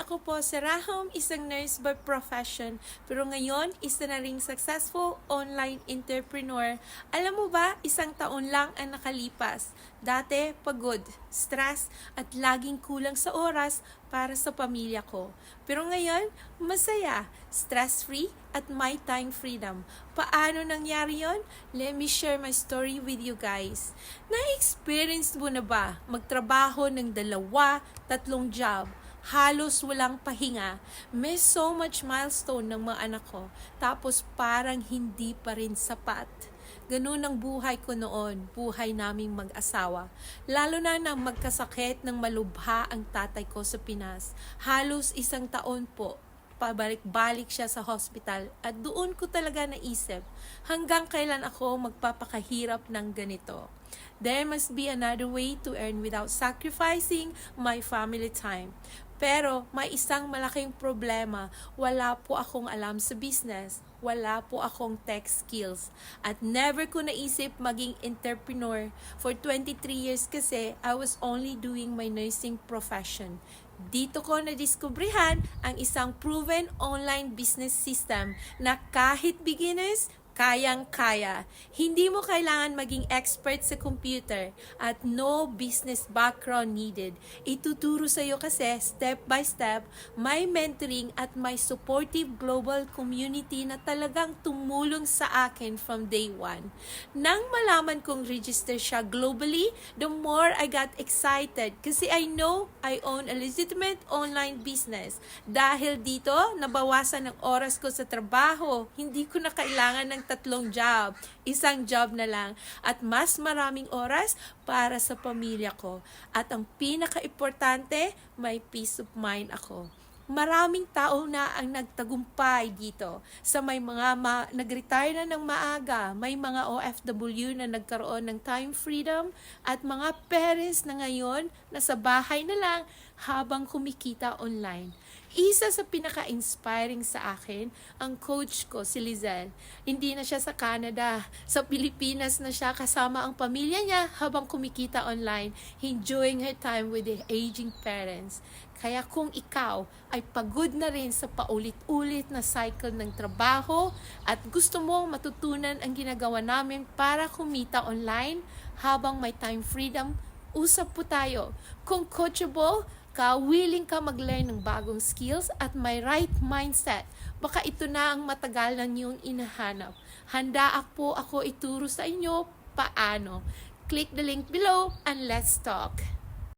ako po si Raham, isang nurse by profession. Pero ngayon, isa na ring successful online entrepreneur. Alam mo ba, 1 taon lang ang nakalipas. Dati, pagod, stress, at laging kulang sa oras para sa pamilya ko. Pero ngayon, masaya, stress-free, at my time freedom. Paano nangyari yon? Let me share my story with you guys. Na-experience mo na ba magtrabaho ng 2, 3 job? Halos walang pahinga. May so much milestone ng mga anak ko. Tapos parang hindi pa rin sapat. Ganun ang buhay ko noon, buhay naming mag-asawa. Lalo na nang magkasakit ng malubha ang tatay ko sa Pinas. Halos 1 taon po, pabalik-balik siya sa hospital at doon ko talaga naisip hanggang kailan ako magpapakahirap ng ganito. There must be another way to earn without sacrificing my family time. Pero may isang malaking problema, wala po akong alam sa business, wala po akong tech skills, at never ko naisip maging entrepreneur. For 23 years kasi, I was only doing my nursing profession. Dito ko nadiskubrihan ang isang proven online business system na kahit beginners, kayang-kaya. Hindi mo kailangan maging expert sa computer at no business background needed. Ituturo sa iyo kasi step by step, may mentoring at may supportive global community na talagang tumulong sa akin from day one. Nang malaman kong register siya globally, the more I got excited kasi I know I own a legitimate online business. Dahil dito, nabawasan ang oras ko sa trabaho. Hindi ko na kailangan ng 3 job, 1 job na lang, at mas maraming oras para sa pamilya ko. At ang pinaka-importante, may peace of mind ako. Maraming tao na ang nagtagumpay dito. Sa may mga nag-retire na ng maaga, may mga OFW na nagkaroon ng time freedom, at mga parents na ngayon nasa bahay na lang habang kumikita online. Isa sa pinaka-inspiring sa akin, ang coach ko, si Lizelle. Hindi na siya sa Canada. Sa Pilipinas na siya kasama ang pamilya niya habang kumikita online, enjoying her time with the aging parents. Kaya kung ikaw ay pagod na rin sa paulit-ulit na cycle ng trabaho at gusto mong matutunan ang ginagawa namin para kumita online habang may time freedom, usap po tayo. Kung coachable ka, willing ka mag-learn ng bagong skills at may right mindset, baka ito na ang matagal na niyong inahanap. Handa ako ituro sa inyo paano. Click the link below and let's talk.